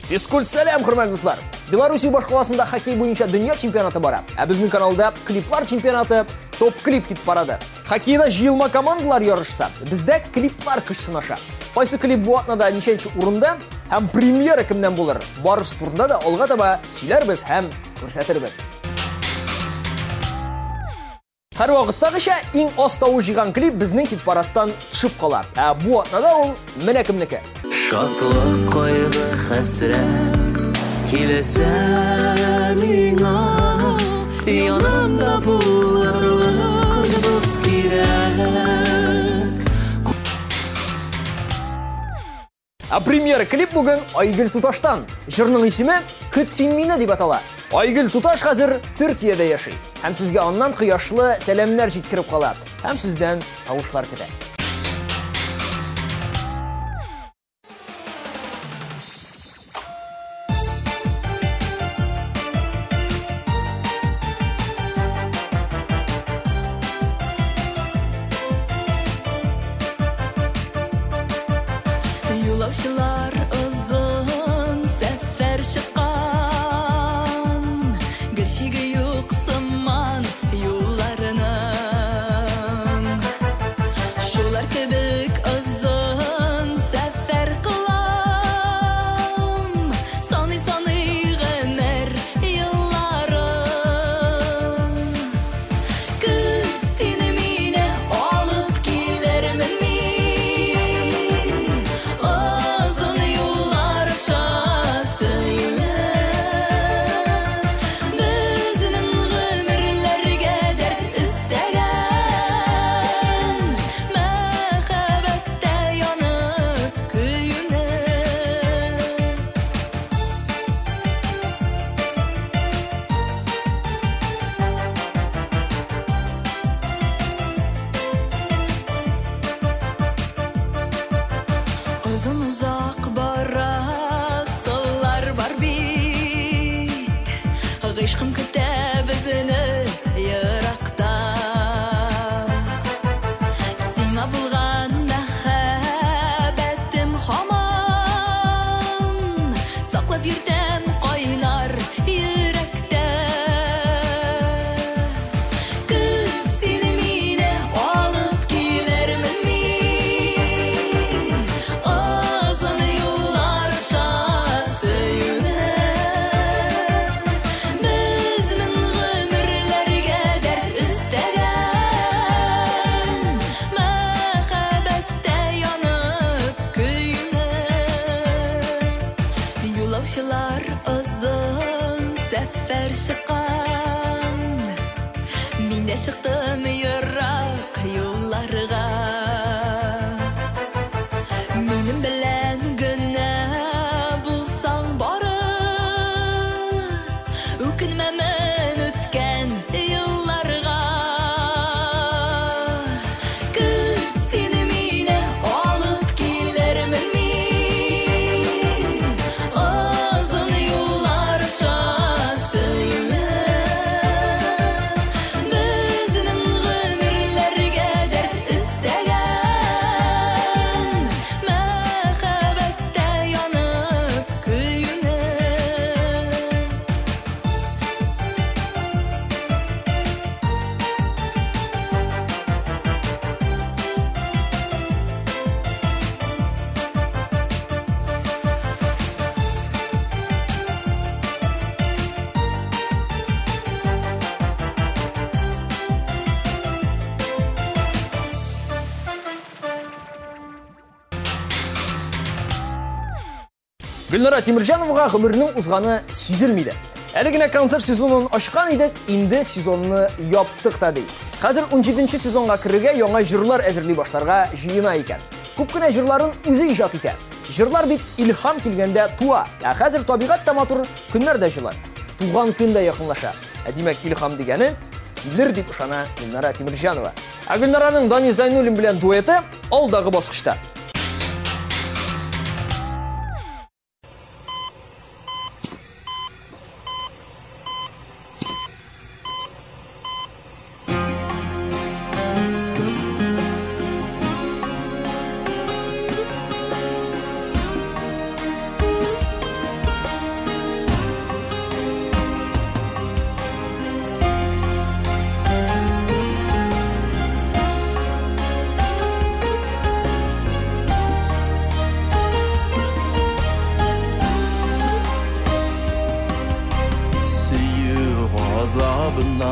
Физкульт сәлем, құрметті достар. Беларуси башқаласында хоккей бойынша дүния чемпионаты бара. Біздің каналда клиплар чемпионаты, топ-клип хит парады. Хоккейда жиылма командалар ярышса, бізде клиплар күш сынаша. Қайсы клип bu атнада нешенші урында, һәм премьера кімнен болыр? Барыс турында да олға таба сөйләрбез һәм күрсәтербез. Һәр вакыттагыча иң астауы жиған клип безнең хит парадтан төшеп кала. Bu атнада ул менә кемнеке. Шатлык, кайгы, хәсрәт килсә миңа, янымда булырлык дус кирәк. Премьера клип бүген Айгөл Туташтан. Җырның исеме "Көт син мине" дип атала. Айгөл Туташ хәзер Төркиядә яши. Һәм сезгә аннан кояшлы сәламнәр җиткереп кала. Һәм сездән тавышлар көтә. Yollaşılar uzun sefer çıkan, gerçeği yok zaman yollarının. Şolar kebek uzun sefer kılam, sani gemer yıllarım. Kız seni mine alıp gilerim mi? Uzun uzak bara sallar var bit, Gışkım küte bizini yırakta. Sina bulgan mehabetim haman, Saklap yürtem kaynar yürekte. Kız seni mine alıp gilermin mi? Yollaşılar uzun sefer çıkan, min de çıktım yırak yollarga. Benim bilen güne bulsan barı, ökünmemen ötken yıllarga. Kız seni mine alıp gilermin mi? Гүлнара Тимиржановға ғұмырының ұзғаны сезілмейді. Әлі генә концерт сезонын ашқан едік, инде сезонны яптық та дейді. Қазір 17-ші сезонға кіріге яңа жырлар әзірлей башларға жиына екен. Көп кенә жырларын өзі ижат итә. Жырлар бит илһам килгәндә туа. Хәзер табигать та матур, көннәр дә җылы. Туган көн дә якынлаша. Димәк, илһам дигәне килер дип ышана Гүлнара Тимиржанова. Гүлнараның Дани Зайнуллин белән дуэты алдагы баскычта.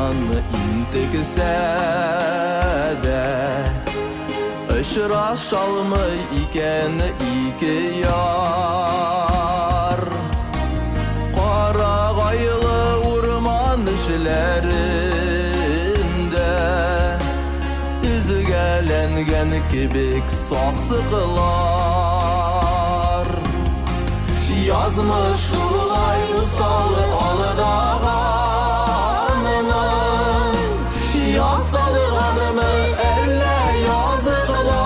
Osmanlı intikse de Işraşalmay iken iki yar Qaragaylı urman işlerinde Üzgelengen kibik saksıqlar Yazmış ulay usalı alıdağanının Yasalığanımı elle yazıqlar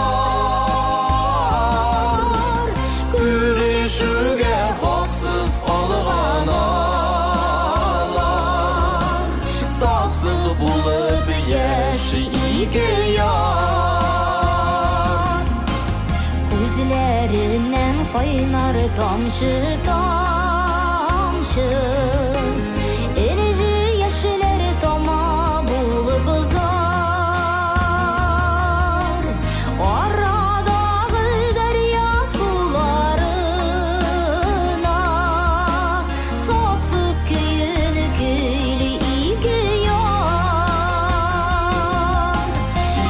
Gürüşüge haksız alğanalar Saksıq bulup yeşi iki yar Gözlerinden kaynar damşı damşı Erici yaşlar tama bulup uzar Aradağı derya sularına Saksık köyün köylü iki yar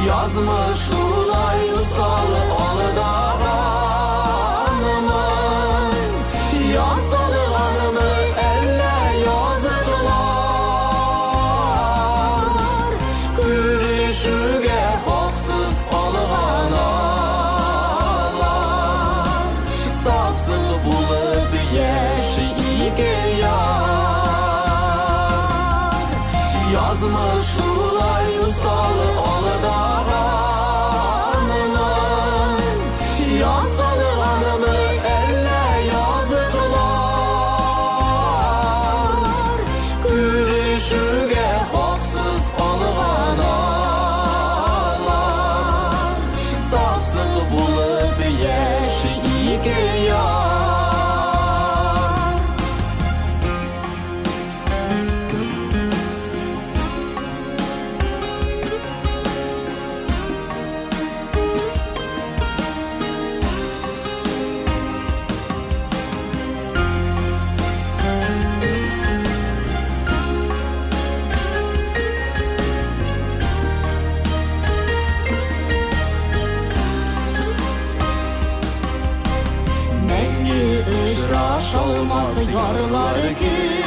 Yazmış ulay usalı alıdağanımın Yasalığanımı elle yazıqlar Gürüşüge haksız alğanalar Saksıq bulup yeşi iki yar Yazmış ulay usalı alıdağanımın Yasalığanımı elle yazıqlar Gürüşüge haksız alğanalar Saksıq bulup yeşi iki yar Mengü ışraşalmaz yarlar gün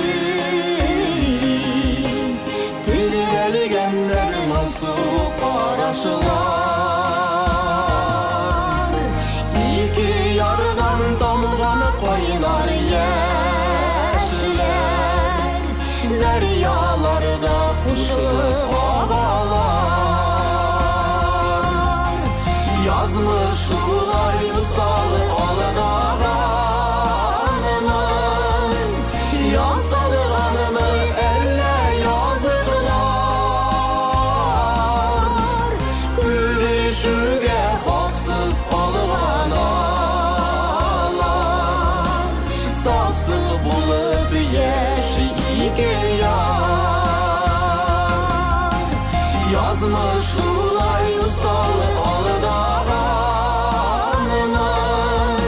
Tüzelgenler nasıl qaraşılar İki yardan damğanı koynar yeşler Deryalarda kuşlu ağalar Yazmış ulay usalı alıdağanımın Yasalığanımı elle yazıqlar Gürüşüge haksız alğanalar Saksıq bulup yeşi iki yar Yazmış ulay usalı alıdağanımın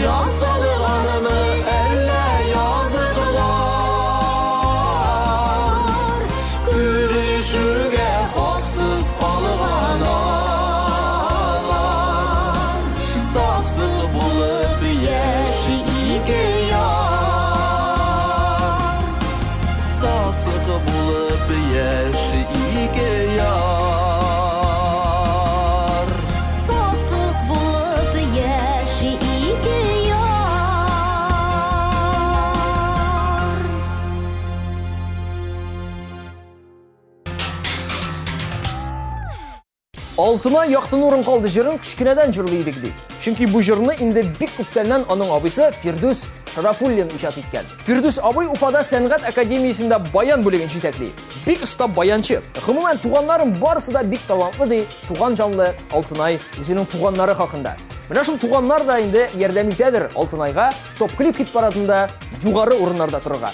Yasalığanımı elle yazıqlar Gürüşüge haksız alğanalar Saksıq bulup yeşi iki yar Saksıq bulup yeşi iki yar Saksık bulup yeşi iki yar Altına yaxtın orun qaldı jırın kişkineden jırlıydık deydi. Çünkü bu jırını indi bik küptenden onun abisi Firdus Şarafullin icad etken. Firdus abay Ufada Sənğət Akademiyasında bayan bölügün çitekli. Bik usta bayançı. Hımımen tuğanların barısı da bik talantlı deydi. Tuğan canlı Altınay özünün tuğanları hakkında. Mına şul tuğanlar da indi yerdemliktedir Altınayga. Top klip hit paradında yugarı orunlarda tururga.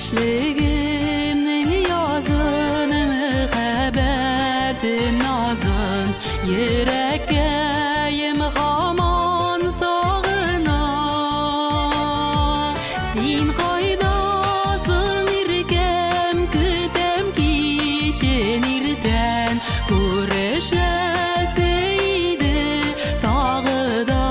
Яшьлегимнең язын мәхәббәтем назын йөрәккәем һаман сагына. Син кайдасың иркәм, көтәм кичен иртән, күрешәсе иде тагы да.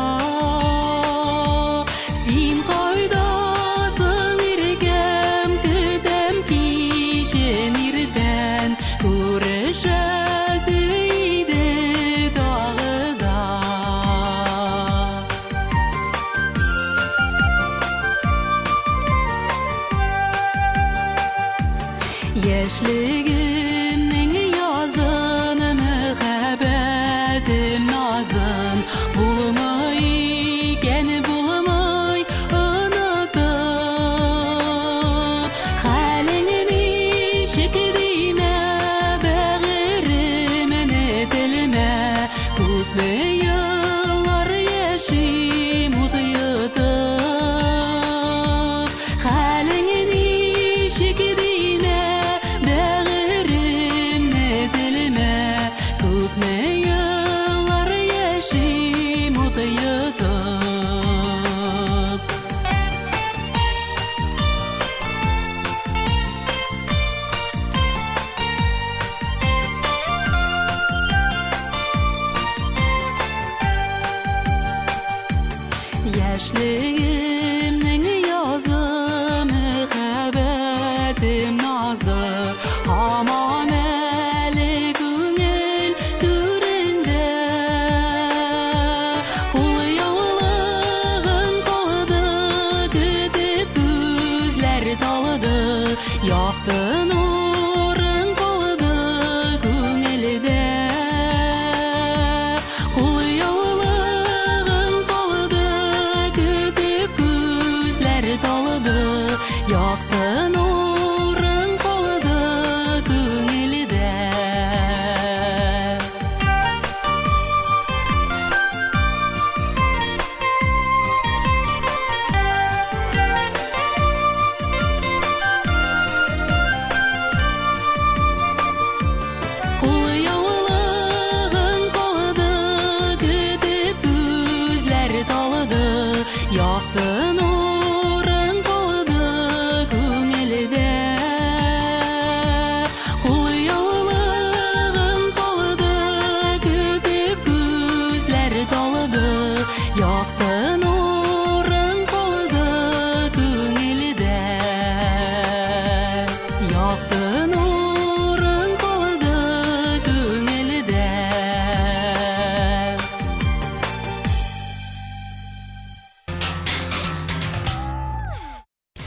Син кайдасың иркәм, көтәм кичен иртән, күрешәсе иде тагы да. Яшьлегимнең язын мәхәббәтем назын булмый икән, булмый онытып. Хәлең ничек димә, бәгырем телмә, күпме еллар яшим ут йотып. Хәлең ничек димә, бәгырем телмә, күпме еллар яшим ут йотып. Яшьлегимнең язы мәхәббәтем назы һаман әле күңел түрендә. Кулъяулыгын калды, көтеп күзләр талды, якты нурын калды күңелдә. Кулъяулыгын калды, көтеп күзләр талды, якты нурын калды күңелдә. Кулъяулыгын калды, көтеп күзләр талды, якты нурын калды күңелдә. Кулъяулыгын калды, көтеп күзләр талды, якты нурын калды күңелдә. Якты нурын калды күңелдә.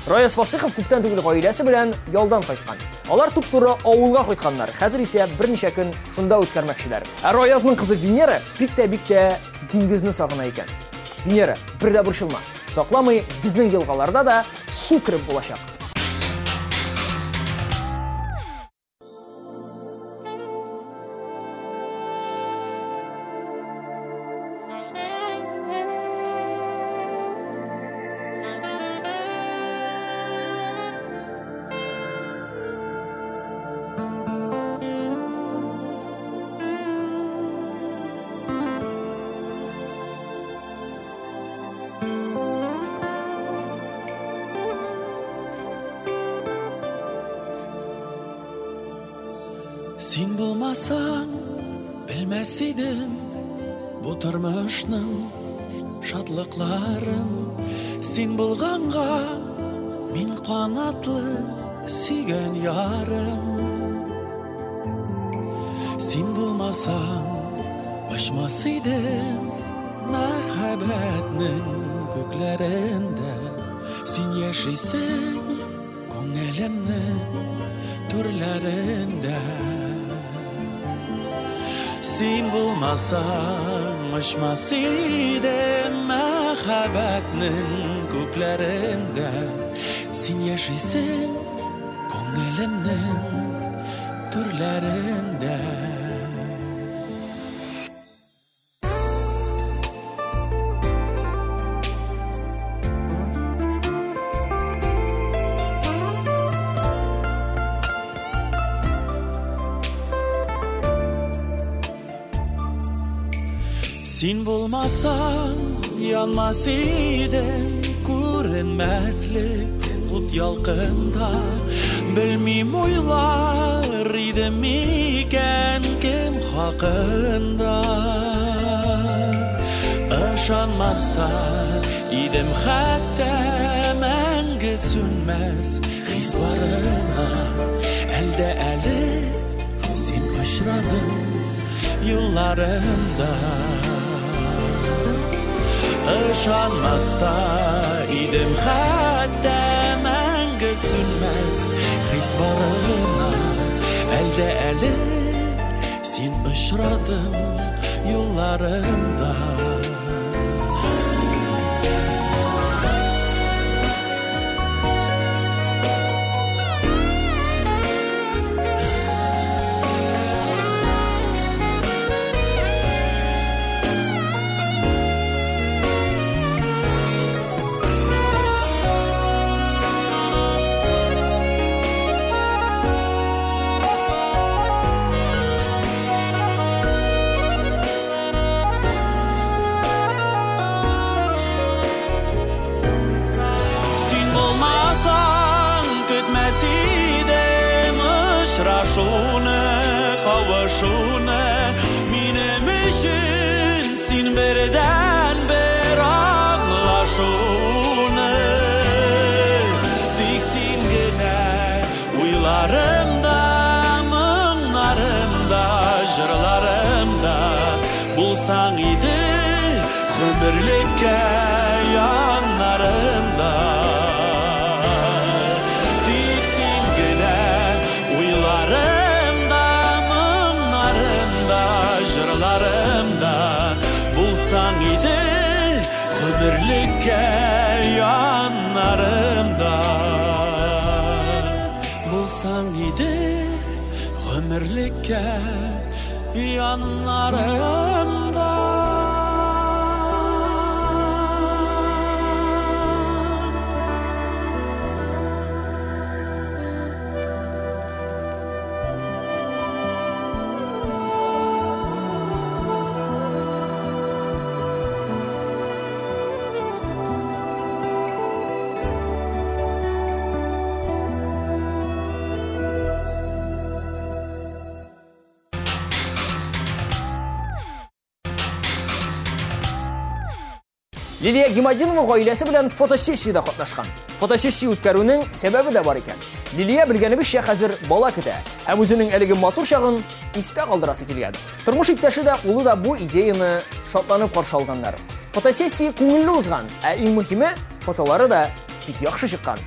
Рояс Фасыхов күптән түгел гаиләсе белән ялдан кайткан. Алар туп-туры авылга кайтканнар. Хәзер исә берничә көн шунда үткәрмәкчеләр. Ә Роязның кызы Венера бик тә диңгезне сагына икән. Венера, бер дә борчылма. Сакламый, безнең елгаларда да су киреп булачак. Син булмасаң, белмәс идем бу тормышның шатлыкларын. Син булганга мин канатлы сөйгән ярым. Син булмасаң, очмас идем мәхәббәтнең күкләрендә. Син яшисең күңелемнең түрләрендә. Син булмасаң, очмас идем мәхәббәтнең күкләрендә. Син яшисең күңелемнең түрләрендә. Sen bulmasan yanmaz idim, görünmezlik bulut yalqında. Bilmem oylar idim iken kim hakkında. Işanmazda idim hatta мәңгі sönmez his barına. Elde eli sen aşradın yıllarımda. Işanmazda idim hatta мәңгі sönmez his barına. Elde eli sen aşradın yıllarımda. Kavuşunu benim için sen birden bir anlaşunu. Tek sen gene uylarımda, mınlarımda, jırlarımda bulsan idi ömürlükке yanlarımda. Tek sen gene uylarımda, jırlarımda bulsan idi ömürlükке yanlarımda. Bulsan idi ömürlükke yanlarımda. Лилия Гимадинова гаиләсе белән фотосессияда катнашкан. Фотосессия үткәрүнең сәбәбе дә бар икән. Лилия белгәнебезчә хәзер бала көтә һәм үзенең әлеге матур чагын истә калдырасы килгән. Тормыш иптәше дә, улы да бу идеяны шатланып каршы алганнар. Фотосессия күңелле узган, ә иң мөһиме фотолары да бик яхшы чыккан.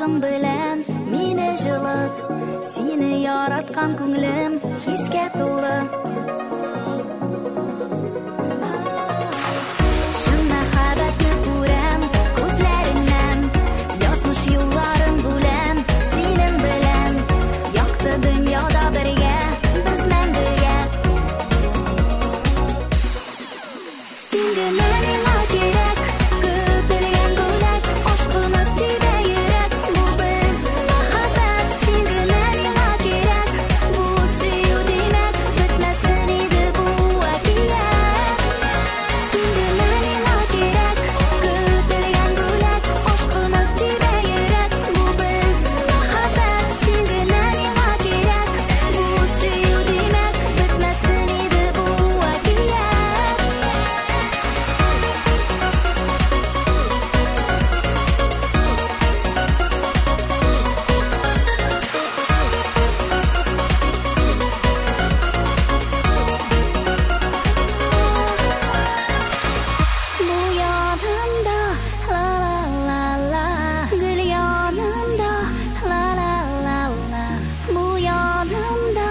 aşkın bilen meni жылыт, seni yaratkan ko'nglim hisga to'la. Шын мәхәббәтне күрәм күзләреңнән, язмыш юлларын бүләм синең белән, якты дөньяда бергә без мәңгегә. Син генә миңа кирәк, көтелгән бүләк, ашкыны тибә йөрәк, бу без мәхәббәт. Син генә миңа кирәк, бу сөю димәк, бетмәсен иде бу әкият. Син генә миңа кирәк, көтелгән бүләк, ашкыны тибә йөрәк, бу без мәхәббәт. Син генә миңа кирәк, бу сөю димәк, бетмәсен иде бу әкият. Bu yanımda la la la la, gül yanımda la la la la. Bu yanımda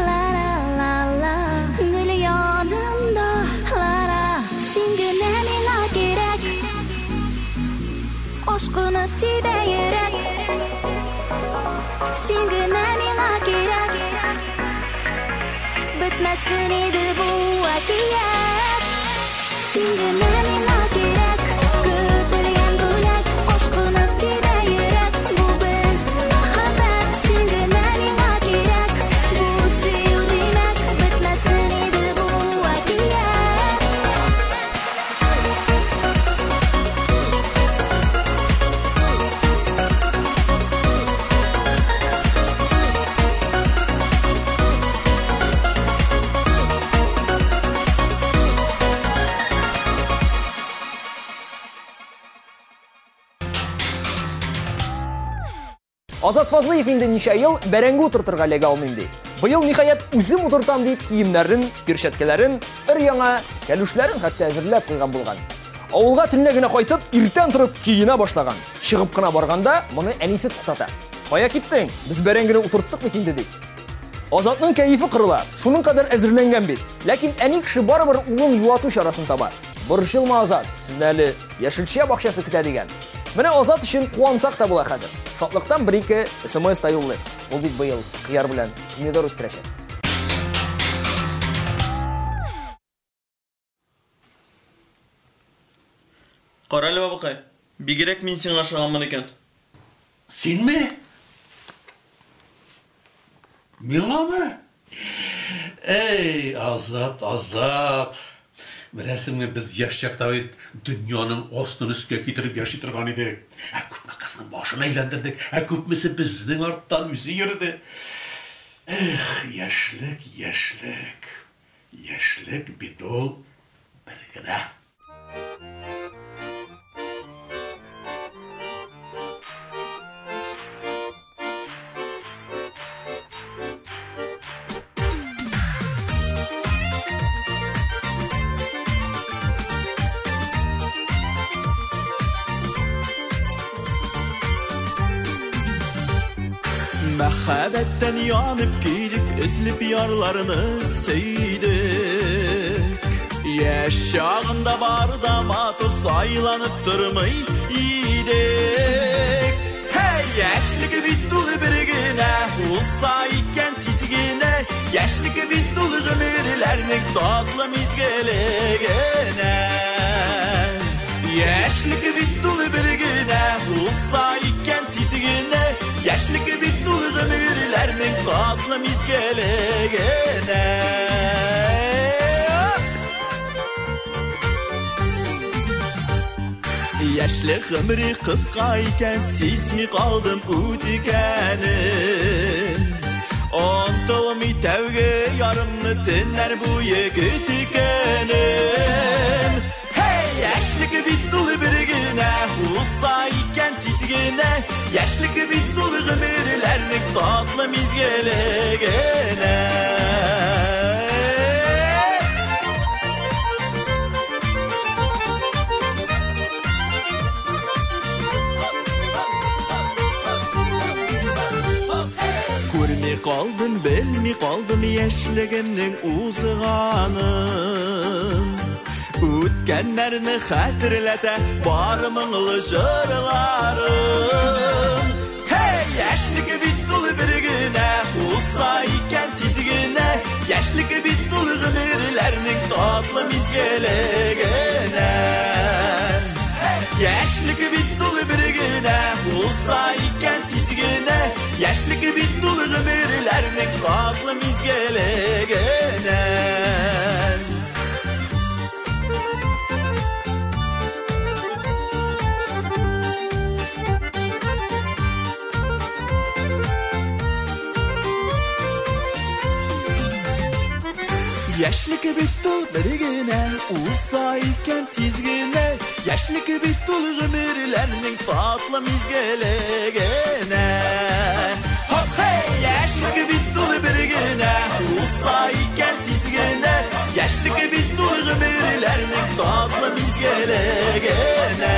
la la la la, gül yanımda la la. Sen gene meni gerek, aşkını tibə yürek. Sen gene meni gerek, bitmesin idi bu әкият. Sen gene meni gerek, көтелгән бүләк, aşkını tibə yürek, bu biz мәхәббәт. Sen gene meni gerek, bu сөю димәк, bitmesin idi bu әкият. Азат Фазлыев инде ничә ел бәрәңге утыртырга ләгә алмыйм ди. Быел ниһаять үзем утыртам дип киемнәрен, перчаткаларын, өр-яңа кәлүшләрен хәтта әзерләп куйган булган. Авылга төнлә генә кайтып, иртән торып киенә башлаган. Чыгып кына барганда, моны әнисе туктата. Кая киттең? Без бәрәңгене утырттык бит инде ди. Азатның кәефе кырыла. Шуның кадәр әзерләнгән бит. Ләкин әни кеше барыбер улын юату чарасын таба. Борчылма, Азат, сезне әле яшелчә бакчасы көтә дигән. Менә Азат өчен куансак та була хәзер. Шатлыктан 1-2 SMS та юллый. Ул бит быел кыяр белән помидор үстерәчәк. Кара әле бабакай, бигрәк мин сиңа ашыганмын икән. Синме? Миңамы? Эй, Азат, Азат. Берәсеңме без яшь чакта бит дөньяның астын өскә китереп яши торган идек. Күпме кызның башын әйләндердек, күпмесе безнең арттан үзе йөрде. Эх, яшьлек, яшьлек. Яшьлек бит ул бер генә. Мәхәббәттән янып килdik, эзлеп ярларını сөйдек. Яшь чагында барда матур сайланып тормый идек. Hey, яшьлеге бит ул бер генә, узса икән тиз генә. Яшьлеге бит ул гомерләрнең татлы мизгелегенә. Яшьлеге бит ул бер генә, узса икән тиз генә. Яшьлеге бит ул гомерләрнең татлы мизгелегенә. Яшьлек гомри кыска икән, сизми калдым үт икәнен. Онтылмый тәүге ярымны төннәр буе көт икәнен. Hey, яшьлеге бит ул бер генә, узса икән тиз генә. Яшьлеге бит ул гомерләрнең татлы мизгелегенә. Görmey kaldım, bilmey kaldım yaşligimning uzğanın. O'tganlarni xatirlata bor mingli jırlarım. Hey, yaşligi bittul birgina, olsa ekan tizgina. Yaşligi bittul g'imirlarning tatlı mizgeligina. Yaşligi bittul birgina, olsa ekan tizgina. Yaşligi bittul g'imirlarning tatlı mizgeligina. Yaşligi bittul birgina, olsa ekan tizgina. Yaşligi bittul g'imirlarning tatlı mizgeligina. Hop hey, yaşligi bittul birgina, olsa ekan tizgina. Yaşligi bittul g'imirlarning tatlı mizgeligina.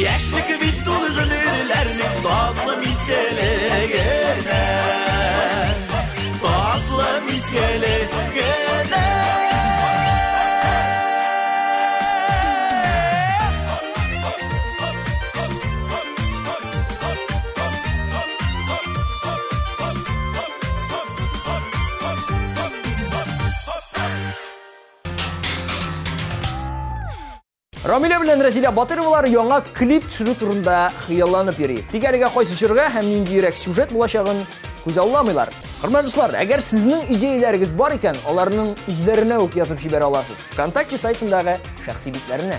Yaşligi bittul g'imirlarning tatlı mizgeligina. Tatlı mizgeligina. Рамиля белән Разилә Батыровалар яңа клип төшерү турында хыялланып йөри. Тик әлегә кайсы чорга һәм ниндирәк сюжет булачагын күз алламыйлар. Хөрмәтле дуслар, әгәр сезнең идеяләрегез бар икән, аларның үзләренә үк язып җибәрә аласыз. ВКонтакте сайтындагы шәхси битләренә.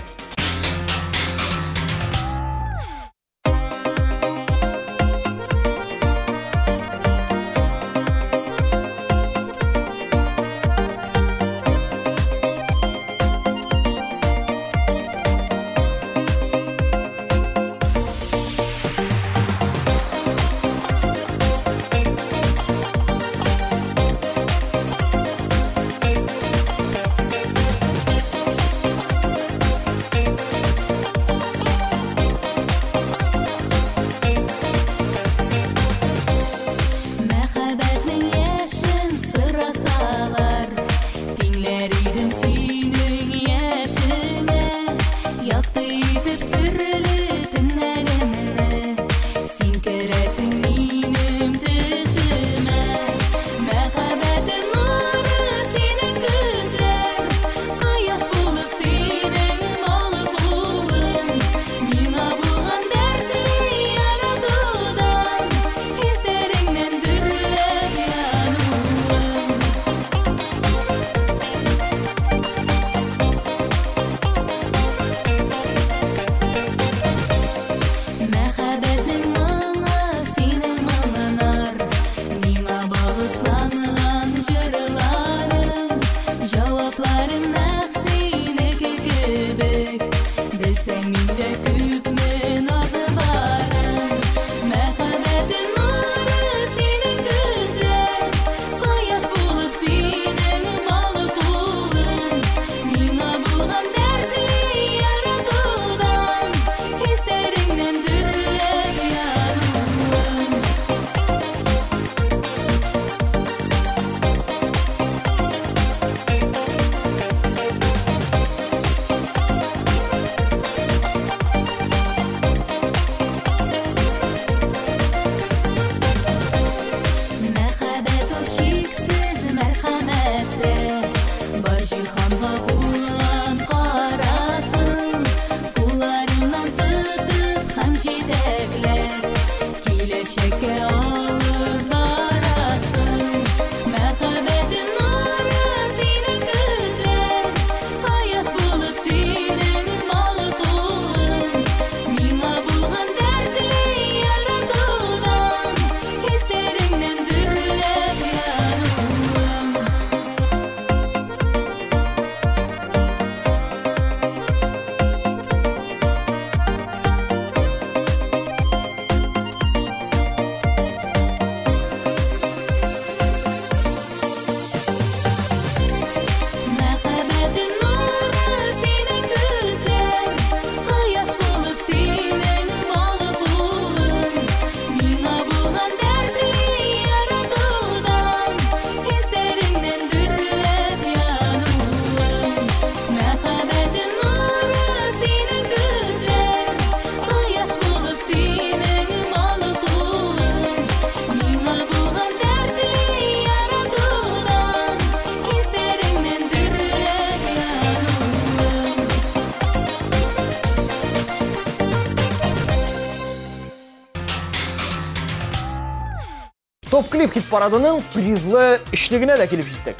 Топ клип хит парадының призлы ішлігіне де келіп жеттік.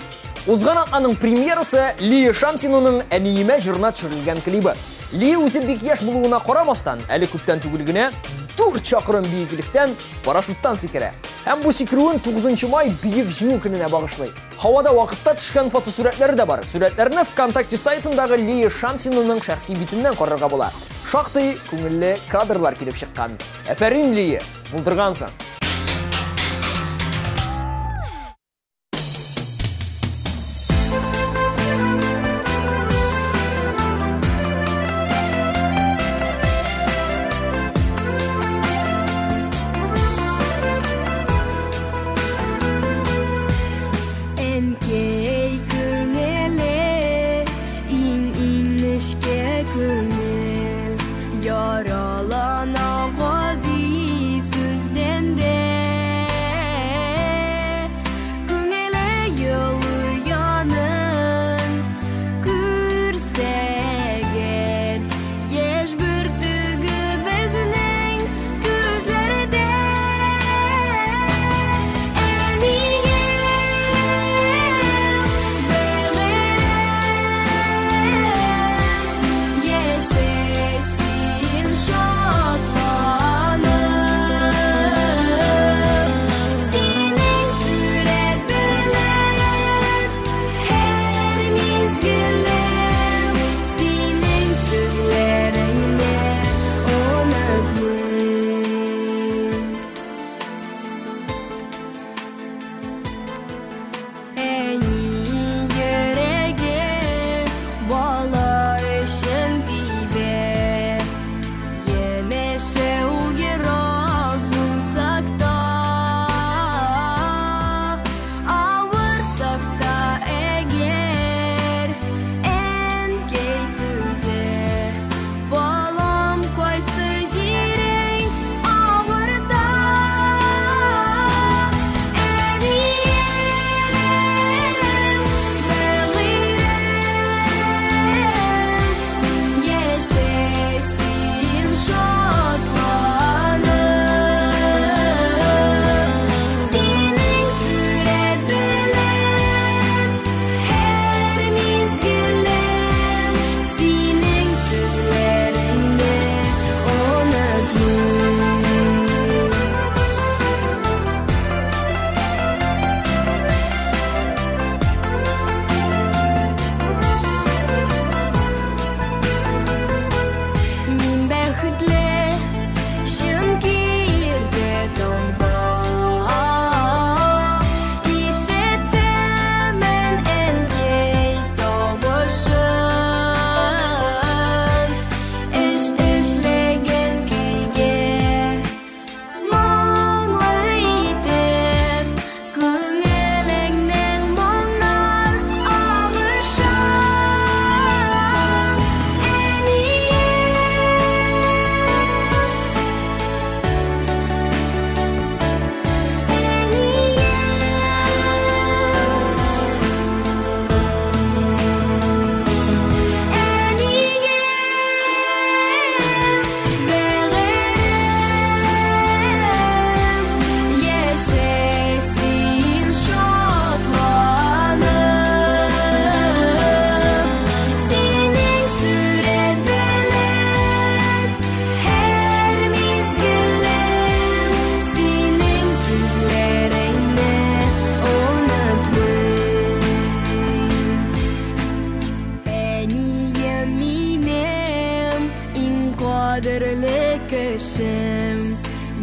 Узган атланың премьерасы Лия Шамсиноның әнейіме жырына түсірілген клибі. Лия өзі бек яш болуына қарамастан, әлі көптен түгілгіне 4 шақырым биігіліктен парашуттан секірі. Әм бұл секіруін 9 май биік жеңу күніне бағышлай. Хавада вақытта түшкен фотосурәтлері де бар. Сүрәтлеріні ВКонтакте сайтындағы Лия Шамсиноның шәхси битінен қорырға бола. Шақты көңілі кадрлар келіп шыққан. Әфәрин Лия, бұлдырғансың.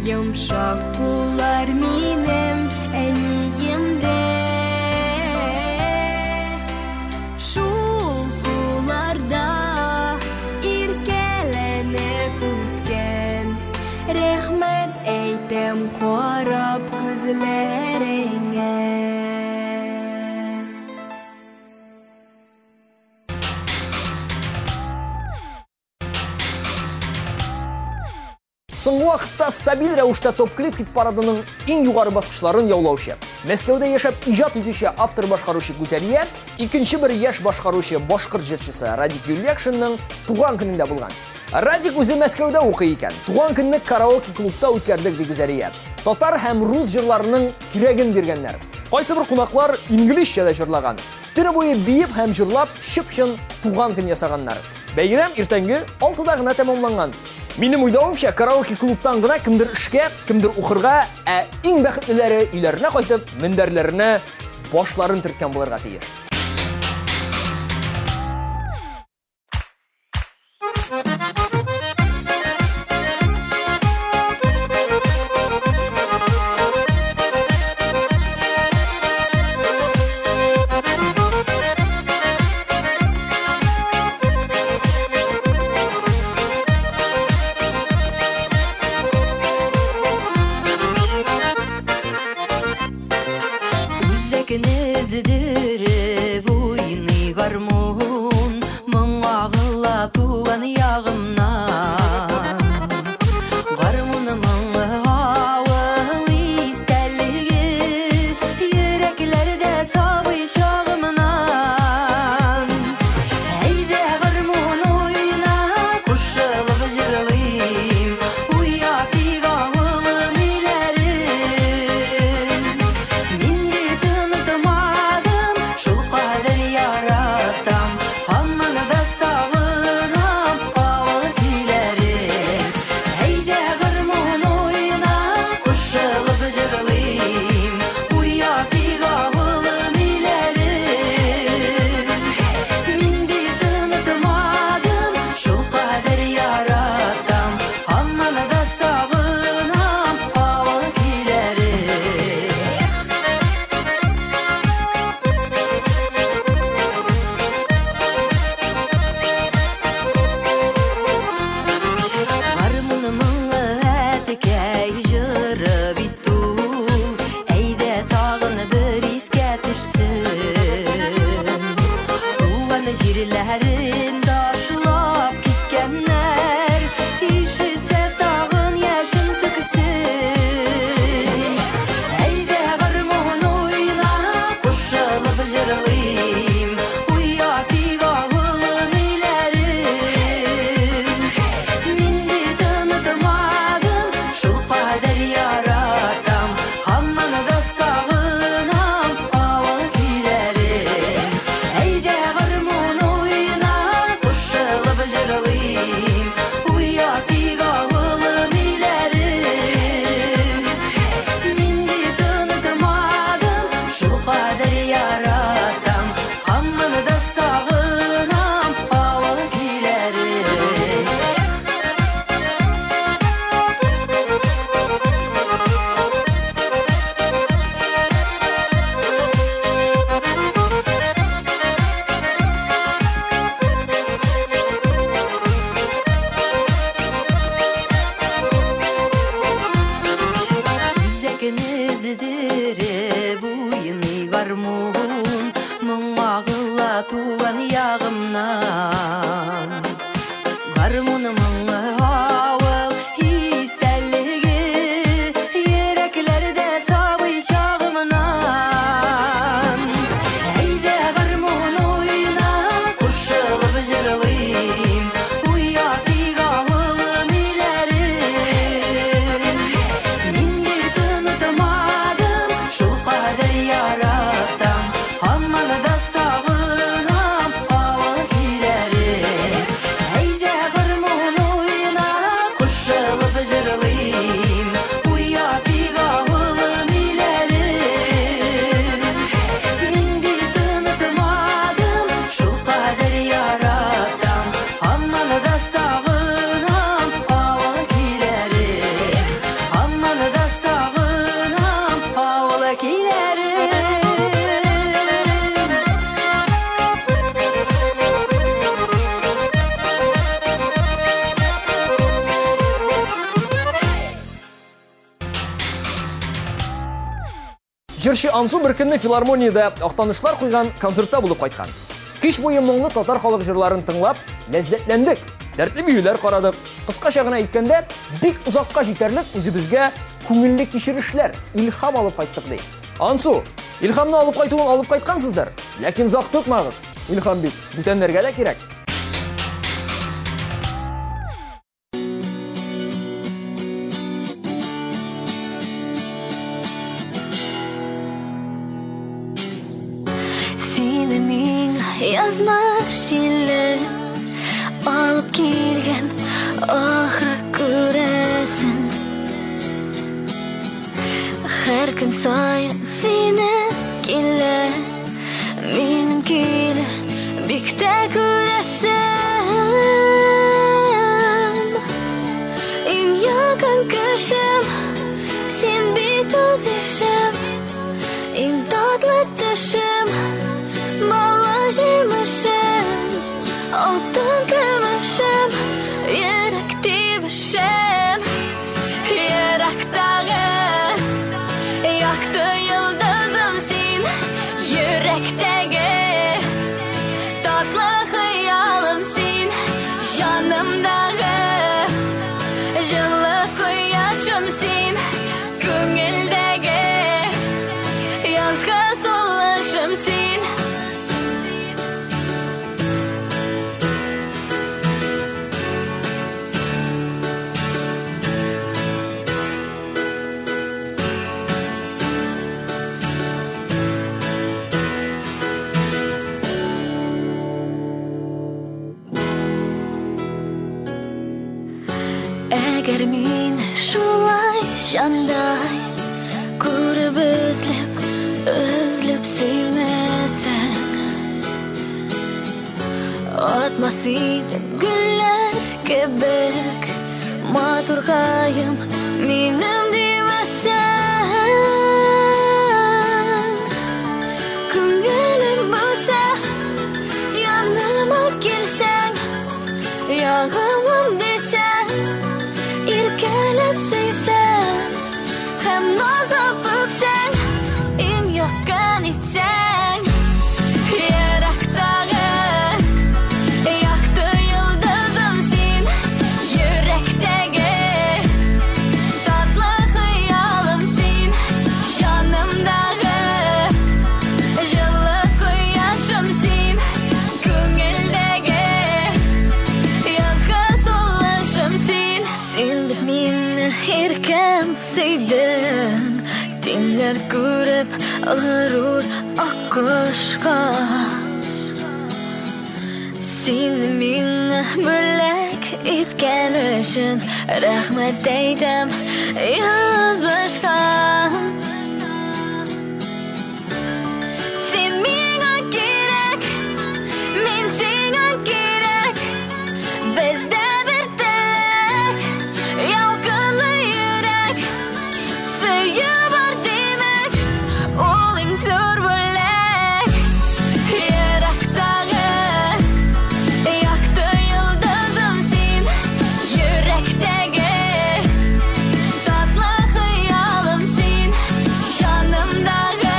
Yumşak kullar minem eniyimde Şul kullarda irkelenip üsken Rehmet eytem korap gözlerine Соңғы уақытта стабиль рәвештә топ-клип хит парадының иң югары баскычларын яулаучы. Мәскәүдә яшәп иҗат итүче автор башкаручы Гүзәлия икенче бер яшь башкаручы башкорт җырчысы Радик Юлякшинның туган көнендә булган. Радик үзе Мәскәүдә укый икән. Туган көнне караоке клубта үткәрдек ди Гүзәлия. Татар һәм рус җырларының кирәген биргәннәр. Кайсы бер кунаклар инглизчә дә җырлаган. Төне буе биеп һәм җырлап чып-чын туган көн ясаганнар. Бәйрәм иртәнге 6-да гына тәмамланган. Минем уйлавымча, караоке клубтан гына кемдер эшкә, кемдер укырга, иң бәхетлеләре өйләренә кайтып, мендәрләренә башларын төрткән булырга тиеш. Üzekinizidir boynu garmon, mağla tuğan yağımdan. Garmonumun ağıl istelliği, yüreklerde savuşağımdan. Heyde garmon oyna, koşulup jırlayım, uyatı ağılın ilerim. Mindi tanıtamadım, şul kader yaratam, aman da sağınam, ağıl tüylerim. Heyde garmon oyna, koşulup jırlayım, uyatı ağılın ilerim. Mindi tanıtamadım, şul kader yaratam, aman da sağınam, ağıl tüylerim. Garmonumun ətikəy jırı bittul, əydə tağını bir iskə düşsün. Tuğanı jirlərin daşılap kitkənlər, işitsə tağın yaşın tüksün. Əydə garmon oyna, koşulup jırlayım, uyatı ağılın ilerim. Mindi tanıtamadım, şul kader yaratam, aman da sağınam, ağıl tüylerim. Heyde garmon oyna, koşulup jırlayım, uyatı ağılın ilerim. Mindi tanıtamadım, şul kader yaratam, aman da sağınam, ağıl tüylerim. Üzekinizidir boynu garmon, mağla tuğan yağımdan. Garmonumun ağıl istelliği, yüreklerde savuşağımdan. Heyde garmon oyna, koşulup jırlayım, uyatı ağılın ilerim. Mindi tanıtamadım, şul kader yaratam, aman da sağınam, ağıl tüylerim. Heyde garmon oyna, koşulup jırlayım, uyatı ağılın ilerim. Mindi tanıtamadım, şul kader yaratam, aman da sağınam, ağıl tüylerim. Aman da sağınam, ağıl tüylerim. Җырчы Ансу бер көнне филармониядә актанышлар куйган концертта булып кайткан. Кич буе моңлы татар халык җырларын тыңлап, ләззәтләндек. Дәртле биюләр карадык. Кыскача гына әйткәндә, бик узакка җитәрлек үзебезгә күңелле кичерешләр, илһам алып кайттык ди. Ансу, илһамны алып кайтуын алып кайткансыздыр. Ләкин озак тотмагыз. Илһам бит бүтәннәргә дә кирәк. Yazmış yıllar alıp gelgen ahırı göresin. Her gün sayın seni gille, benim gille bikte göresin. En yakın kışım, sen bir göz yaşım, en tatlı düşüm, balajıymışım, altın gümüşüm, yürekte başım, yürektağı, yaktı yıldızım sen, yürekteki, tatlı hayalım sen, canımdağı, Жылы koyyaşım sen, gönüldeki yazgı soluşum sen. Eğer meni şulay janday ko'rib özlep sevmesen, atmasaydım güller kebek maturgayım menim demesen. Ko'nglim bo'lsa yanıma kelsen, yağımım desen, İrkelep sevsen, hem naz öpsen, en yakın etsen. Yürektağı, yaktı yıldızım sen, yürekteki, tatlı hayalım sen, canımdağı, жылы koyyaşım sen, gönüldeki, yazgı soluşum sen. Sen de beni erken sevdin, dinler görüp gurur akışka. Sen beni bölek etken üçün rahmet eydim yazmışka. Sen bana gerek, men sana gerek, bizde bir tek yalgınlı yürek, suyu var demek, olin zor bölek. Yürektağı, yaktı yıldızım sen, yürekteki, tatlı hayalım sen, canımdağı,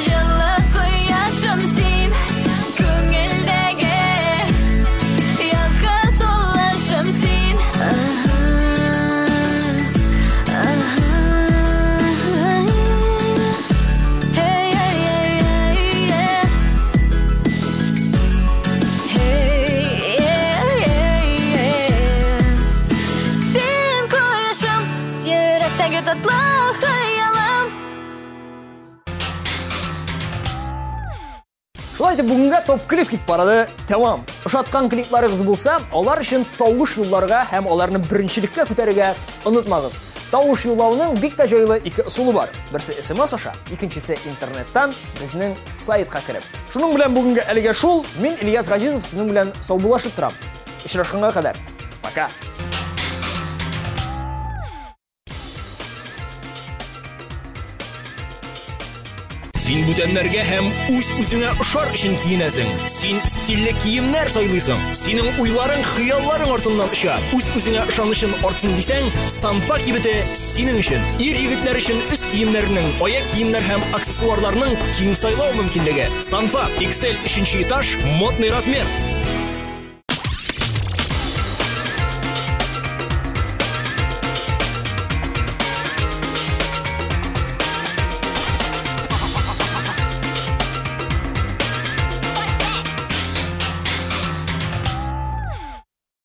жылы koyyaşım sen, gönüldeki, yazgı soluşum sen. Hey, hey, hey, hey, yeah. Hey, hey, hey, hey. Sen koyuşum, yürekteki tatlı hayalım. Шулай итеп, бүгенге топ клип китеп барады. Тамам. Ошаткан клипларыгыз булса, алар өчен тавыш юлларга һәм аларны беренчелеккә күтәрергә онытмагыз. Тавыш юллауның бик тә җайлы ике ысулы бар. Берсе SMS аша, икенчесе интернеттан безнең сайтка кирип. Шуның белән бүгенге әлегә шул. Мин Ильяс Газизов сезнең белән саубуллашып торам. Очрашканга кадәр. Пока. Син бүтәннәргә һәм үз-үзеңә ошар өчен киенәсең. Син стильле киемнәр сайлыйсың. Синең уйларың, хыялларың артыннан оча. Үз-үзеңә ышанычың артсын дисәң, Санфа кибете синең өчен. Ир-егетләр өчен үз киемнәрнең, аяк киемнәр һәм аксессуарларның киң сайлау мөмкинлеге. Санфа XL 3 этаж, модный размер.